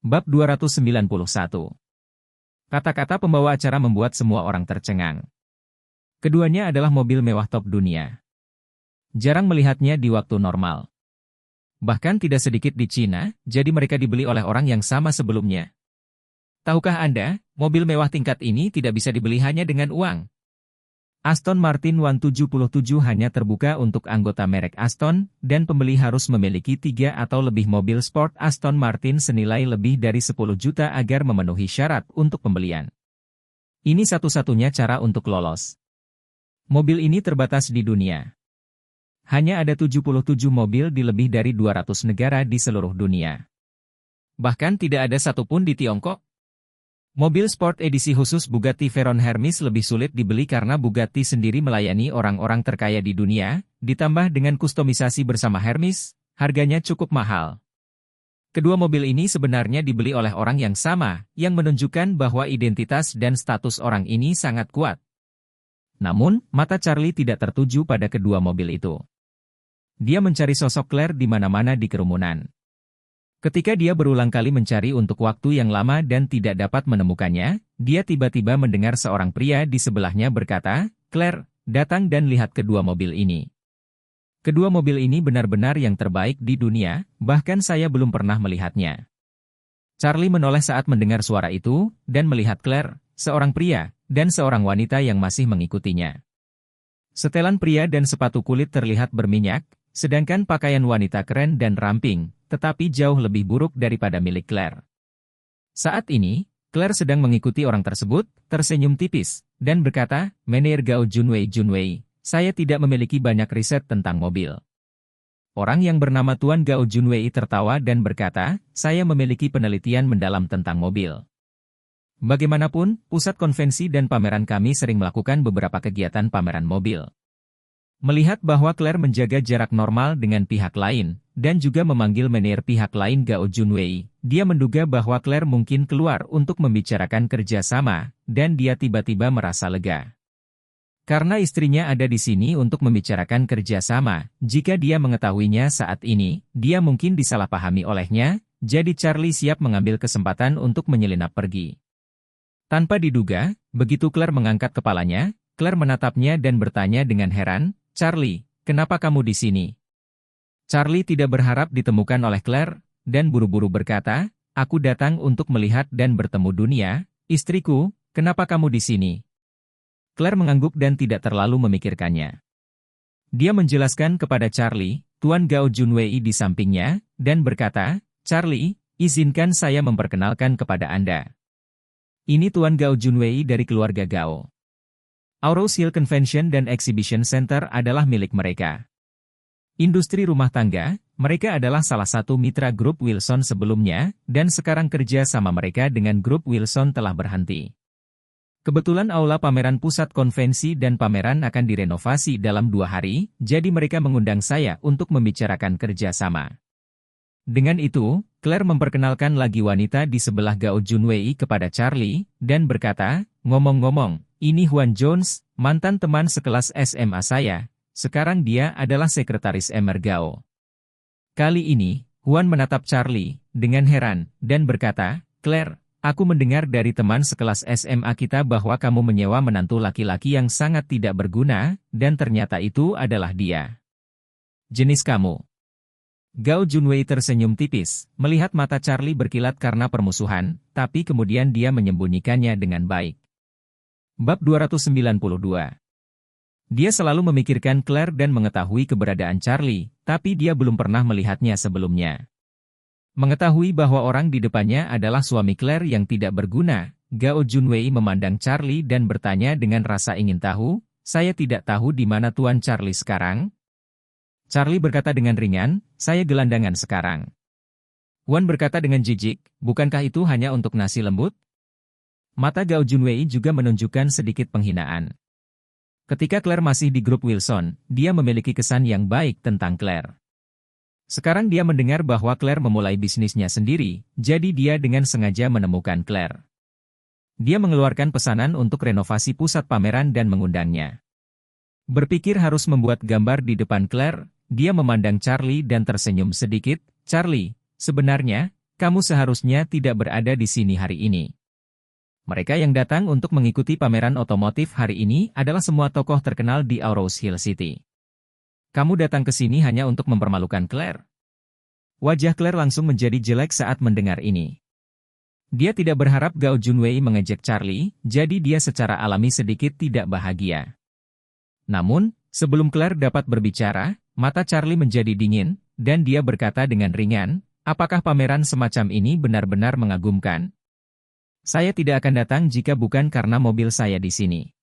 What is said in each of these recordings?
Bab 291. Kata-kata pembawa acara membuat semua orang tercengang. Keduanya adalah mobil mewah top dunia. Jarang melihatnya di waktu normal. Bahkan tidak sedikit di Cina, jadi mereka dibeli oleh orang yang sama sebelumnya. Tahukah Anda, mobil mewah tingkat ini tidak bisa dibeli hanya dengan uang. Aston Martin 177 hanya terbuka untuk anggota merek Aston, dan pembeli harus memiliki 3 atau lebih mobil sport Aston Martin senilai lebih dari 10 juta agar memenuhi syarat untuk pembelian. Ini satu-satunya cara untuk lolos. Mobil ini terbatas di dunia. Hanya ada 77 mobil di lebih dari 200 negara di seluruh dunia. Bahkan tidak ada satupun di Tiongkok. Mobil sport edisi khusus Bugatti Veyron Hermes lebih sulit dibeli karena Bugatti sendiri melayani orang-orang terkaya di dunia, ditambah dengan kustomisasi bersama Hermes, harganya cukup mahal. Kedua mobil ini sebenarnya dibeli oleh orang yang sama, yang menunjukkan bahwa identitas dan status orang ini sangat kuat. Namun, mata Charlie tidak tertuju pada kedua mobil itu. Dia mencari sosok Claire di mana-mana di kerumunan. Ketika dia berulang kali mencari untuk waktu yang lama dan tidak dapat menemukannya, dia tiba-tiba mendengar seorang pria di sebelahnya berkata, "Claire, datang dan lihat kedua mobil ini. Kedua mobil ini benar-benar yang terbaik di dunia, bahkan saya belum pernah melihatnya." Charlie menoleh saat mendengar suara itu, dan melihat Claire, seorang pria, dan seorang wanita yang masih mengikutinya. Setelan pria dan sepatu kulit terlihat berminyak, sedangkan pakaian wanita keren dan ramping, tetapi jauh lebih buruk daripada milik Claire. Saat ini, Claire sedang mengikuti orang tersebut, tersenyum tipis, dan berkata, "Menir Gao Junwei, saya tidak memiliki banyak riset tentang mobil." Orang yang bernama Tuan Gao Junwei tertawa dan berkata, "Saya memiliki penelitian mendalam tentang mobil. Bagaimanapun, pusat konvensi dan pameran kami sering melakukan beberapa kegiatan pameran mobil." Melihat bahwa Claire menjaga jarak normal dengan pihak lain, dan juga memanggil menir pihak lain Gao Junwei, dia menduga bahwa Claire mungkin keluar untuk membicarakan kerjasama, dan dia tiba-tiba merasa lega. Karena istrinya ada di sini untuk membicarakan kerjasama, jika dia mengetahuinya saat ini, dia mungkin disalahpahami olehnya, jadi Charlie siap mengambil kesempatan untuk menyelinap pergi. Tanpa diduga, begitu Claire mengangkat kepalanya, Claire menatapnya dan bertanya dengan heran, "Charlie, kenapa kamu di sini?" Charlie tidak berharap ditemukan oleh Claire, dan buru-buru berkata, "Aku datang untuk melihat dan bertemu dunia, istriku, kenapa kamu di sini?" Claire mengangguk dan tidak terlalu memikirkannya. Dia menjelaskan kepada Charlie, Tuan Gao Junwei di sampingnya, dan berkata, "Charlie, izinkan saya memperkenalkan kepada Anda. Ini Tuan Gao Junwei dari keluarga Gao. Auros Hill Convention dan Exhibition Center adalah milik mereka. Industri rumah tangga, mereka adalah salah satu mitra grup Wilson sebelumnya, dan sekarang kerja sama mereka dengan grup Wilson telah berhenti. Kebetulan aula pameran pusat konvensi dan pameran akan direnovasi dalam 2 hari, jadi mereka mengundang saya untuk membicarakan kerja sama." Dengan itu, Claire memperkenalkan lagi wanita di sebelah Gao Junwei kepada Charlie, dan berkata, "Ngomong-ngomong, ini Huan Jones, mantan teman sekelas SMA saya. Sekarang dia adalah sekretaris Emer Gao." Kali ini, Huan menatap Charlie dengan heran, dan berkata, "Claire, aku mendengar dari teman sekelas SMA kita bahwa kamu menyewa menantu laki-laki yang sangat tidak berguna, dan ternyata itu adalah dia. Jenis kamu." Gao Junwei tersenyum tipis, melihat mata Charlie berkilat karena permusuhan, tapi kemudian dia menyembunyikannya dengan baik. Bab 292. Dia selalu memikirkan Claire dan mengetahui keberadaan Charlie, tapi dia belum pernah melihatnya sebelumnya. Mengetahui bahwa orang di depannya adalah suami Claire yang tidak berguna, Gao Junwei memandang Charlie dan bertanya dengan rasa ingin tahu, "Saya tidak tahu di mana Tuan Charlie sekarang?" Charlie berkata dengan ringan, "Saya gelandangan sekarang." Huan berkata dengan jijik, "Bukankah itu hanya untuk nasi lembut?" Mata Gao Junwei juga menunjukkan sedikit penghinaan. Ketika Claire masih di grup Wilson, dia memiliki kesan yang baik tentang Claire. Sekarang dia mendengar bahwa Claire memulai bisnisnya sendiri, jadi dia dengan sengaja menemukan Claire. Dia mengeluarkan pesanan untuk renovasi pusat pameran dan mengundangnya. Berpikir harus membuat gambar di depan Claire, dia memandang Charlie dan tersenyum sedikit, "Charlie, sebenarnya, kamu seharusnya tidak berada di sini hari ini. Mereka yang datang untuk mengikuti pameran otomotif hari ini adalah semua tokoh terkenal di Aurous Hill City. Kamu datang ke sini hanya untuk mempermalukan Claire. Wajah Claire langsung menjadi jelek saat mendengar ini. Dia tidak berharap Gao Junwei mengejek Charlie, jadi dia secara alami sedikit tidak bahagia. Namun, sebelum Claire dapat berbicara, mata Charlie menjadi dingin, dan dia berkata dengan ringan, apakah pameran semacam ini benar-benar mengagumkan? Saya tidak akan datang jika bukan karena mobil saya di sini.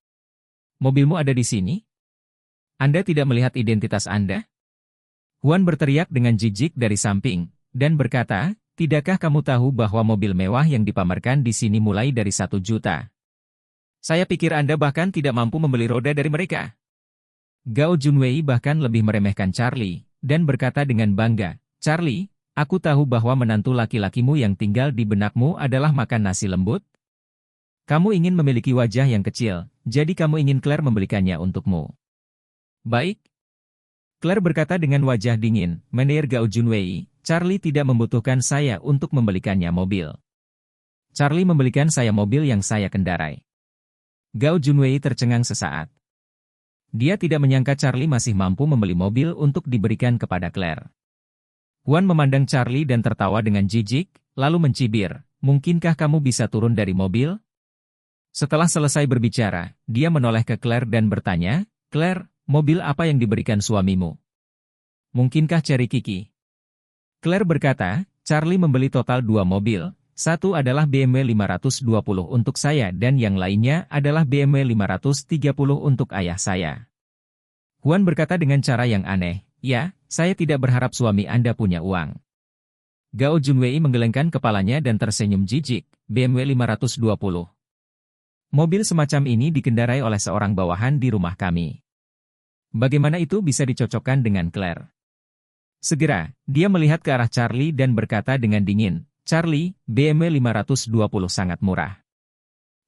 Mobilmu ada di sini? Anda tidak melihat identitas Anda? Huan berteriak dengan jijik dari samping, dan berkata, tidakkah kamu tahu bahwa mobil mewah yang dipamerkan di sini mulai dari 1 juta? Saya pikir Anda bahkan tidak mampu membeli roda dari mereka. Gao Junwei bahkan lebih meremehkan Charlie, dan berkata dengan bangga, Charlie, aku tahu bahwa menantu laki-lakimu yang tinggal di benakmu adalah makan nasi lembut. Kamu ingin memiliki wajah yang kecil, jadi kamu ingin Claire membelikannya untukmu. Baik. Claire berkata dengan wajah dingin, menir Gao Junwei, Charlie tidak membutuhkan saya untuk membelikannya mobil. Charlie membelikan saya mobil yang saya kendarai. Gao Junwei tercengang sesaat. Dia tidak menyangka Charlie masih mampu membeli mobil untuk diberikan kepada Claire. Huan memandang Charlie dan tertawa dengan jijik, lalu mencibir, mungkinkah kamu bisa turun dari mobil? Setelah selesai berbicara, dia menoleh ke Claire dan bertanya, Claire, mobil apa yang diberikan suamimu? Mungkinkah Cherry Kiki? Claire berkata, Charlie membeli total 2 mobil. Satu adalah BMW 520 untuk saya dan yang lainnya adalah BMW 530 untuk ayah saya. Huan berkata dengan cara yang aneh, ya, saya tidak berharap suami Anda punya uang. Gao Junwei menggelengkan kepalanya dan tersenyum jijik, BMW 520. Mobil semacam ini dikendarai oleh seorang bawahan di rumah kami. Bagaimana itu bisa dicocokkan dengan Claire? Segera, dia melihat ke arah Charlie dan berkata dengan dingin, Charlie, BMW 520 sangat murah.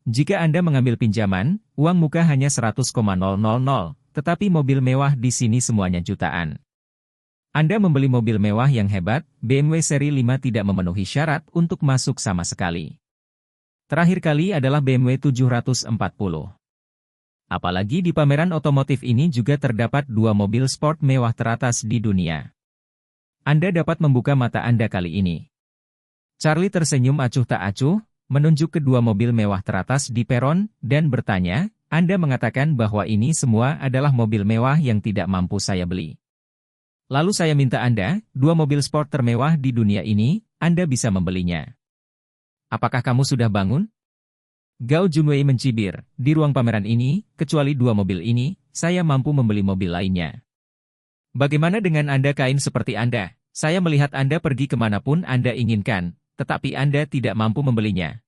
Jika Anda mengambil pinjaman, uang muka hanya 100,000, tetapi mobil mewah di sini semuanya jutaan. Anda membeli mobil mewah yang hebat, BMW seri 5 tidak memenuhi syarat untuk masuk sama sekali. Terakhir kali adalah BMW 740. Apalagi di pameran otomotif ini juga terdapat 2 mobil sport mewah teratas di dunia. Anda dapat membuka mata Anda kali ini. Charlie tersenyum acuh tak acuh, menunjuk kedua mobil mewah teratas di peron, dan bertanya, Anda mengatakan bahwa ini semua adalah mobil mewah yang tidak mampu saya beli. Lalu saya minta Anda, 2 mobil sport termewah di dunia ini, Anda bisa membelinya. Apakah kamu sudah bangun? Gao Junwei mencibir, di ruang pameran ini, kecuali 2 mobil ini, saya mampu membeli mobil lainnya. Bagaimana dengan Anda kain seperti Anda? Saya melihat Anda pergi kemanapun Anda inginkan, tetapi Anda tidak mampu membelinya.